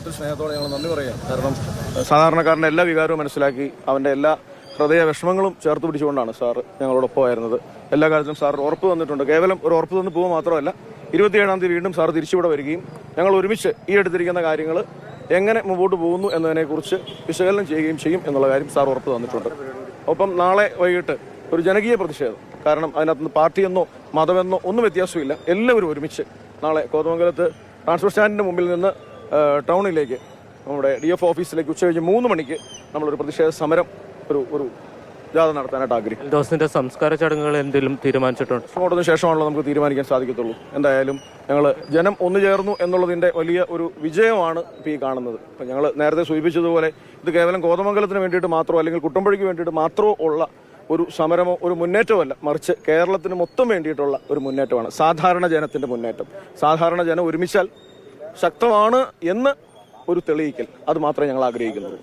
ഒത്തിരി സ്നേഹത്തോടെ ഞങ്ങൾ നന്ദി പറയാം. കാരണം സാധാരണക്കാരൻ്റെ എല്ലാ വികാരവും മനസ്സിലാക്കി അവൻ്റെ എല്ലാ ഹൃദയ വിഷമങ്ങളും ചേർത്ത് പിടിച്ചുകൊണ്ടാണ് സാർ ഞങ്ങളോടൊപ്പം ആയിരുന്നത്. എല്ലാ കാര്യത്തിലും സാർ ഉറപ്പ് തന്നിട്ടുണ്ട്. കേവലം ഒരു ഉറപ്പ് തന്ന് പോകുക മാത്രമല്ല, 27-ാം തീയതി വീണ്ടും സാർ തിരിച്ചിവിടെ വരികയും ഞങ്ങൾ ഒരുമിച്ച് ഈ എടുത്തിരിക്കുന്ന കാര്യങ്ങൾ എങ്ങനെ മുമ്പോട്ട് പോകുന്നു എന്നതിനെക്കുറിച്ച് വിശകലനം ചെയ്യുകയും ചെയ്യും എന്നുള്ള കാര്യം സാർ ഉറപ്പ് തന്നിട്ടുണ്ട്. ഒപ്പം നാളെ വൈകിട്ട് ഒരു ജനകീയ പ്രതിഷേധം, കാരണം അതിനകത്ത് പാർട്ടിയെന്നോ മതമെന്നോ ഒന്നും വ്യത്യാസമില്ല. എല്ലാവരും ഒരുമിച്ച് നാളെ കോതമംഗലത്ത് ട്രാൻസ്പോർട്ട് സ്റ്റാൻഡിൻ്റെ മുമ്പിൽ നിന്ന് ടൗണിലേക്ക് നമ്മുടെ DF ഓഫീസിലേക്ക് ഉച്ചകഴിഞ്ഞ് 3 മണിക്ക് നമ്മളൊരു പ്രതിഷേധ സമരം ഒരു ജാഥ നടത്താനായിട്ട് ആഗ്രഹിക്കും. ജോസിന്റെ സംസ്കാര ചടങ്ങുകൾ എന്തെങ്കിലും തീരുമാനിച്ചിട്ടുണ്ട്? അങ്ങോട്ടൊന്നും ശേഷമാണല്ലോ നമുക്ക് തീരുമാനിക്കാൻ സാധിക്കത്തുള്ളൂ. എന്തായാലും ഞങ്ങൾ ജനം ഒന്നു ചേർന്നു എന്നുള്ളതിൻ്റെ വലിയ ഒരു വിജയമാണ് ഇപ്പോൾ ഈ കാണുന്നത്. അപ്പം ഞങ്ങൾ നേരത്തെ സൂചിപ്പിച്ചതുപോലെ ഇത് കേവലം കോതമംഗലത്തിന് വേണ്ടിയിട്ട് മാത്രമോ അല്ലെങ്കിൽ കുട്ടമ്പുഴയ്ക്ക് വേണ്ടിയിട്ട് മാത്രമോ ഉള്ള ഒരു സമരമോ ഒരു മുന്നേറ്റമല്ല, മറിച്ച് കേരളത്തിന് മൊത്തം വേണ്ടിയിട്ടുള്ള ഒരു മുന്നേറ്റമാണ്. സാധാരണ ജനത്തിൻ്റെ മുന്നേറ്റം. സാധാരണ ജനം ഒരുമിച്ചാൽ ശക്തമാണ് എന്ന് ഒരു തെളിയിക്കൽ, അത് മാത്രമേ ഞങ്ങൾ ആഗ്രഹിക്കുന്നുള്ളൂ.